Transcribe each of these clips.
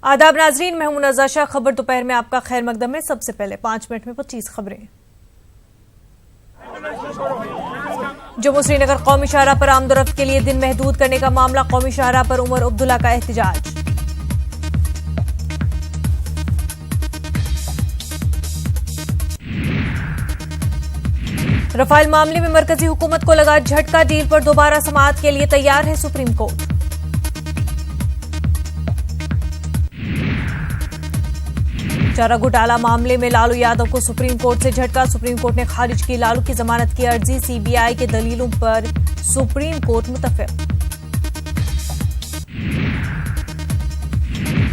आदाब नाजरीन, मैं हूं नज़र शाह। खबर दोपहर में आपका खैर मकदम है। सबसे पहले 5 मिनट में 25 खबरें। जम्मू श्रीनगर कौमी शाहराह पर आमदोरफ्त के लिए दिन महदूद करने का मामला। कौमी शाहराह पर उमर अब्दुल्ला का एहतजाज। रफाल मामले में मरकजी हुकूमत को लगा झटका। डील पर दोबारा समाअत के लिए तैयार है सुप्रीम कोर्ट। चारा घोटाला मामले में लालू यादव को सुप्रीम कोर्ट से झटका। सुप्रीम कोर्ट ने खारिज की लालू की जमानत की अर्जी। सीबीआई के दलीलों पर सुप्रीम कोर्ट मुतफिक।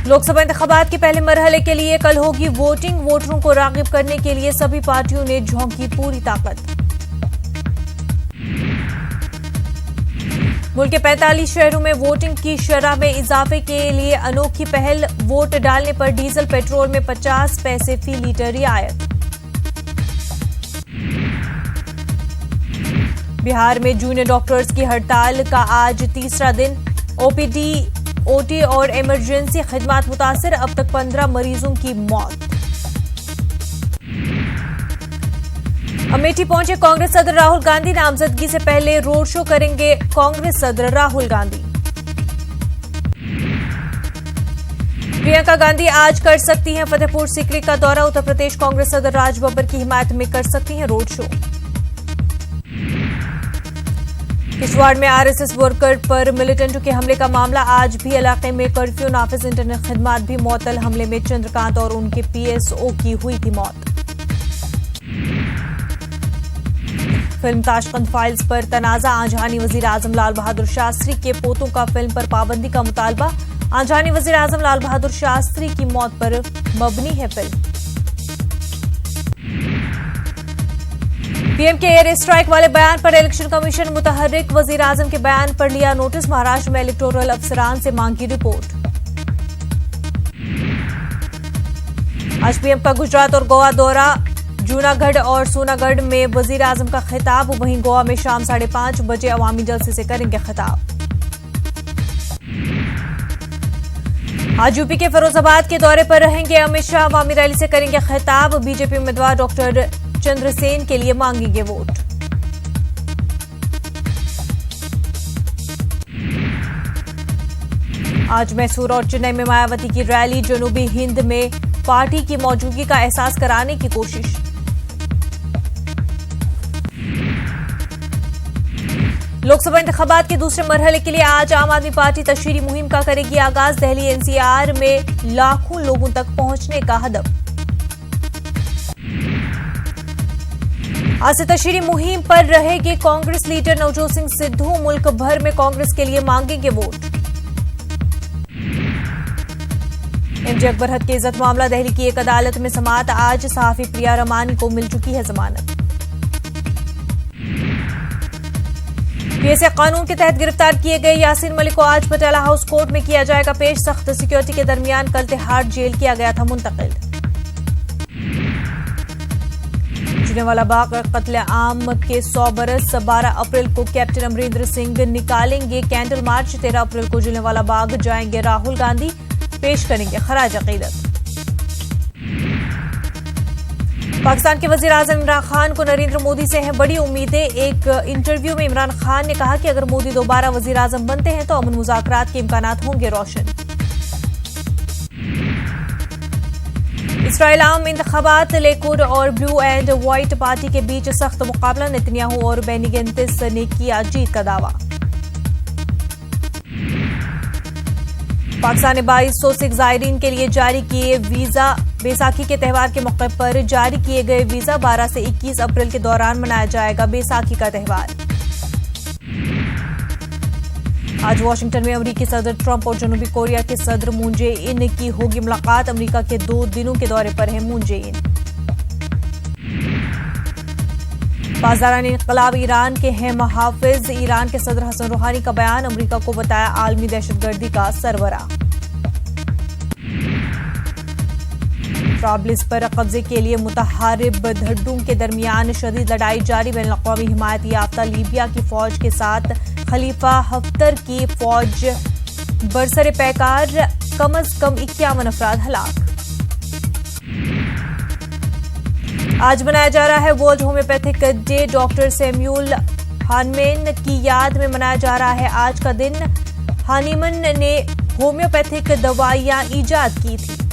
लोकसभा इंतखाबात के पहले मरहले के लिए कल होगी वोटिंग। वोटरों को रागिब करने के लिए सभी पार्टियों ने झोंकी पूरी ताकत। मुल्क के 45 शहरों में वोटिंग की शरह में इजाफे के लिए अनोखी पहल। वोट डालने पर डीजल पेट्रोल में 50 पैसे फी लीटर रियायत। बिहार में जूनियर डॉक्टर्स की हड़ताल का आज तीसरा दिन। ओपीडी, ओटी और इमरजेंसी खिदमात मुतासिर। अब तक 15 मरीजों की मौत। अमेठी पहुंचे कांग्रेस सदर राहुल गांधी। नामजदगी से पहले रोड शो करेंगे कांग्रेस सदर राहुल गांधी। प्रियंका गांधी आज कर सकती हैं फतेहपुर सीकरी का दौरा। उत्तर प्रदेश कांग्रेस सदर राज बब्बर की हिमायत में कर सकती हैं रोड शो। किश्तवाड़ में आरएसएस वर्कर पर मिलिटेंटों के हमले का मामला। आज भी इलाके में कर्फ्यू नाफिज। इंटरनेट खिदमात भी मुअत्तल। हमले में चंद्रकांत और उनके पीएसओ की हुई थी मौत। फिल्म ताशकंद फाइल्स पर तनाजा। आंजहानी वजीर आजम लाल बहादुर शास्त्री के पोतों का फिल्म पर पाबंदी का मुतालबा। आंजहानी वजीर आजम लाल बहादुर शास्त्री की मौत पर मबनी है फिल्म। पीएम के एयर स्ट्राइक वाले बयान पर इलेक्शन कमीशन मुतहर्रिक। वजीर आजम के बयान पर लिया नोटिस। महाराष्ट्र में इलेक्टोरल अफसरान से मांगी रिपोर्ट। आज पीएम का गुजरात और गोवा दौरा। जूनागढ़ और सोनागढ़ में वजीर आजम का खिताब। वहीं गोवा में शाम 5:30 बजे अवामी जलसे से करेंगे खिताब। आज यूपी के फिरोजाबाद के दौरे पर रहेंगे अमित शाह। अवामी रैली से करेंगे खिताब। बीजेपी उम्मीदवार डॉक्टर चंद्रसेन के लिए मांगेंगे वोट। आज मैसूर और चेन्नई में मायावती की रैली। जनूबी हिंद में पार्टी की मौजूदगी का एहसास कराने की कोशिश। लोकसभा इंतखाबात के दूसरे मरहले के लिए आज आम आदमी पार्टी तशहीरी मुहिम का करेगी आगाज। दिल्ली एनसीआर में लाखों लोगों तक पहुंचने का हदफ। आज से तशहीरी मुहिम पर रहेंगे कांग्रेस लीडर नवजोत सिंह सिद्धू। मुल्क भर में कांग्रेस के लिए मांगेंगे वोट। एमजे अकबर हक के इज्जत मामला। दिल्ली की एक अदालत में समाअत। आज सहाफी प्रिया रमानी को मिल चुकी है जमानत। पीएसए कानून के तहत गिरफ्तार किए गए यासीन मलिक को आज पटियाला हाउस कोर्ट में किया जाएगा पेश। सख्त सिक्योरिटी के दरमियान कल तिहाड़ जेल किया गया था मुंतकिल। जलियांवाला बाग कत्ले आम के 100 बरस। 12 अप्रैल को कैप्टन अमरिंदर सिंह निकालेंगे कैंडल मार्च। 13 अप्रैल को जलियांवाला बाग जाएंगे राहुल गांधी। पेश करेंगे खराज अकीदत। पाकिस्तान के वजीर आजम इमरान खान को नरेंद्र मोदी से हैं बड़ी उम्मीदें। एक इंटरव्यू में इमरान खान ने कहा कि अगर मोदी दोबारा वजीर आजम बनते हैं तो अमन मुज़ाकरात के इम्कानात होंगे रोशन। इसराइल आम इंतखाबात। लिकुड और ब्लू एंड व्हाइट पार्टी के बीच सख्त मुकाबला। नेतन्याहू और बेनी गेंटिस ने किया जीत का दावा। पाकिस्तान ने 2200 सिख ज़ायरीन के लिए जारी किए वीजा। बैसाखी के त्यौहार के मौके पर जारी किए गए वीजा। 12 से 21 अप्रैल के दौरान मनाया जाएगा बैसाखी का त्यौहार। आज वाशिंगटन में अमेरिकी सदर ट्रंप और जनूबी कोरिया के सदर मून जे इन की होगी मुलाकात। अमेरिका के 2 दिनों के दौरे पर है मून जे इन। बाज़ारान इन्क़लाब ईरान के हैं मुहाफ़िज़। ईरान के सदर हसन रूहानी का बयान। अमेरिका को बताया आलमी दहशतगर्दी का सरबराह। ट्राब्लिस पर कब्जे के लिए मुतहारिब धड्डों के दरमियान शदीद लड़ाई जारी। बैनुल-अक़वामी हिमायत याफ्ता लीबिया की फौज के साथ खलीफा हफ्तर की फौज बरसरे पैकार कम से कम 51 अफराद हलाक। आज मनाया जा रहा है world homoeopathic day. Doctor Samuel Hahnemann की याद में मनाया जा रहा है आज का दिन। हानीमैन ने होम्योपैथिक दवाइयां इजाद की थी।